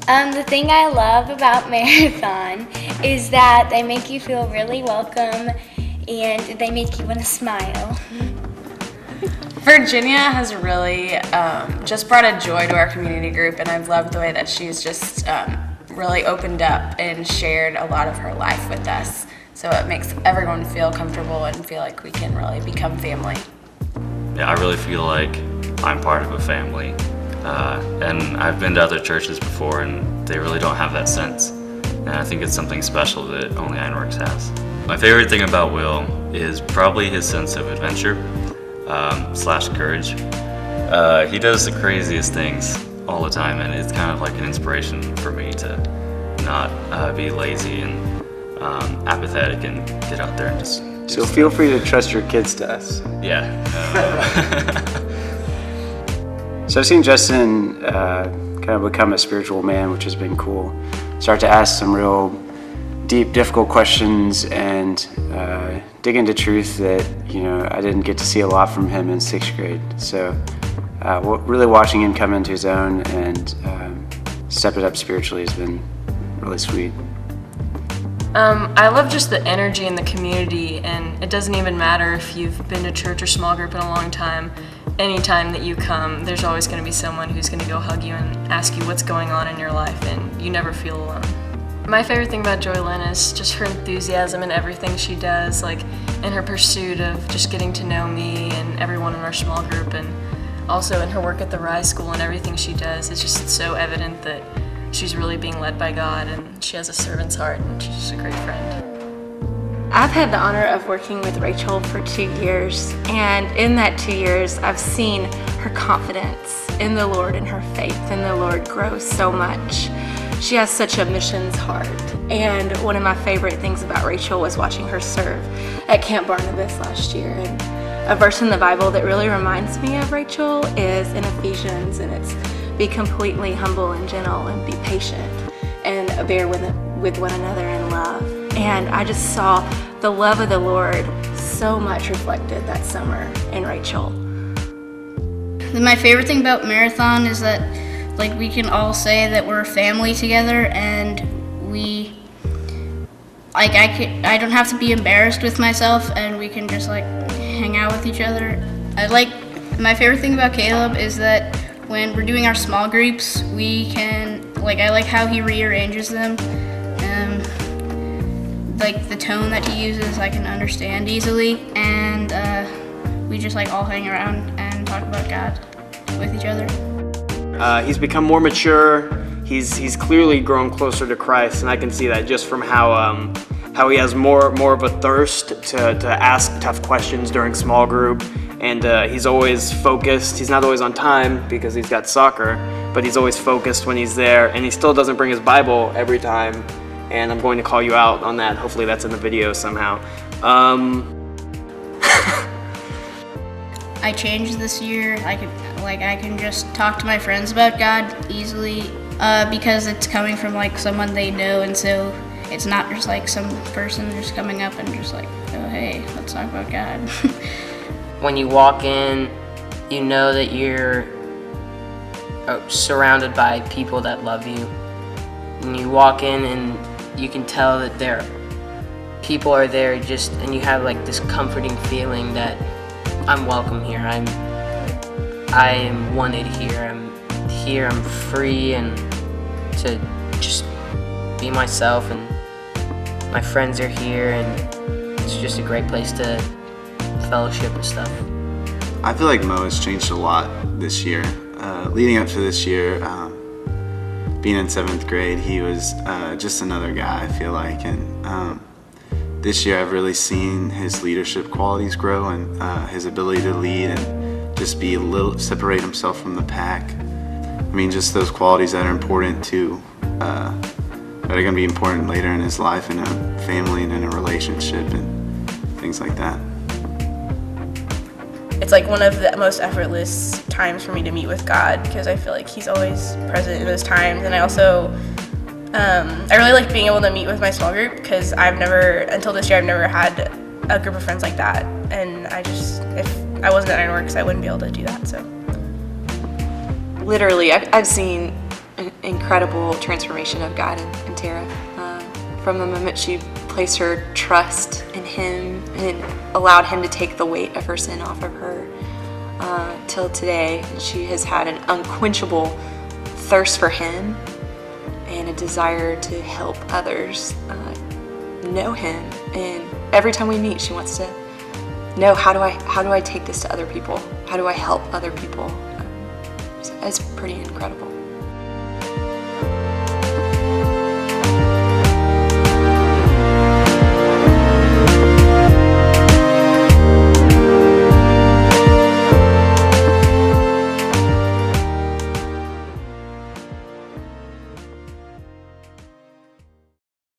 The thing I love about Marathon is that they make you feel really welcome and they make you want to smile. Virginia has really just brought a joy to our community group, and I've loved the way that she's just really opened up and shared a lot of her life with us. So it makes everyone feel comfortable and feel like we can really become family. Yeah, I really feel like I'm part of a family. And I've been to other churches before, and they really don't have that sense. And I think it's something special that only Ironworks has. My favorite thing about Will is probably his sense of adventure / courage. He does the craziest things all the time, and it's kind of like an inspiration for me to not be lazy and apathetic and get out there and just do So stuff. feel free to trust your kids to us. Yeah. So I've seen Justin kind of become a spiritual man, which has been cool. Start to ask some real deep, difficult questions and dig into truth that, I didn't get to see a lot from him in 6th grade. So really watching him come into his own and step it up spiritually has been really sweet. I love just the energy in the community, and it doesn't even matter if you've been to church or small group in a long time. Anytime that you come, there's always going to be someone who's going to go hug you and ask you what's going on in your life, and you never feel alone. My favorite thing about Joy Lynn is just her enthusiasm in everything she does, like in her pursuit of just getting to know me and everyone in our small group, and also in her work at the Rise School and everything she does. It's just so evident that she's really being led by God, and she has a servant's heart, and she's just a great friend. I've had the honor of working with Rachel for 2 years, and in that 2 years, I've seen her confidence in the Lord and her faith in the Lord grow so much. She has such a missions heart, and one of my favorite things about Rachel was watching her serve at Camp Barnabas last year. And a verse in the Bible that really reminds me of Rachel is in Ephesians, and it's be completely humble and gentle and be patient and bear with one another in love. And I just saw the love of the Lord so much reflected that summer in Rachel. My favorite thing about Marathon is that we can all say that we're a family together, and I don't have to be embarrassed with myself, and we can just hang out with each other. My favorite thing about Caleb is that when we're doing our small groups, we can, I like how he rearranges them. The tone that he uses, I can understand easily, and we just all hang around and talk about God with each other. He's become more mature. He's clearly grown closer to Christ, and I can see that just from how he has more of a thirst to ask tough questions during small group. And he's always focused. He's not always on time because he's got soccer, but he's always focused when he's there, and he still doesn't bring his Bible every time, and I'm going to call you out on that. Hopefully that's in the video somehow. I changed this year. I can just talk to my friends about God easily because it's coming from someone they know, and so it's not just some person just coming up and just oh hey, let's talk about God. When you walk in, you know that you're surrounded by people that love you. And you walk in and you can tell that people are there and you have this comforting feeling that I'm welcome here. I am wanted here. I'm free and to just be myself, and my friends are here, and it's just a great place to fellowship and stuff. I feel like Mo has changed a lot this year. Leading up to this year, being in 7th grade, he was just another guy, I feel like. And this year I've really seen his leadership qualities grow, and his ability to lead and just separate himself from the pack. I mean, just those qualities that are important that are going to be important later in his life in a family and in a relationship and things like that. It's one of the most effortless times for me to meet with God, because I feel like he's always present in those times. And I also, I really like being able to meet with my small group, because until this year, I've never had a group of friends like that. And if I wasn't at Ironworks, I wouldn't be able to do that, so. Literally, I've seen an incredible transformation of God in Tara. From the moment she placed her trust in Him and allowed Him to take the weight of her sin off of her, till today, she has had an unquenchable thirst for Him and a desire to help others know Him. And every time we meet, she wants to know, how do I take this to other people? How do I help other people? So it's pretty incredible.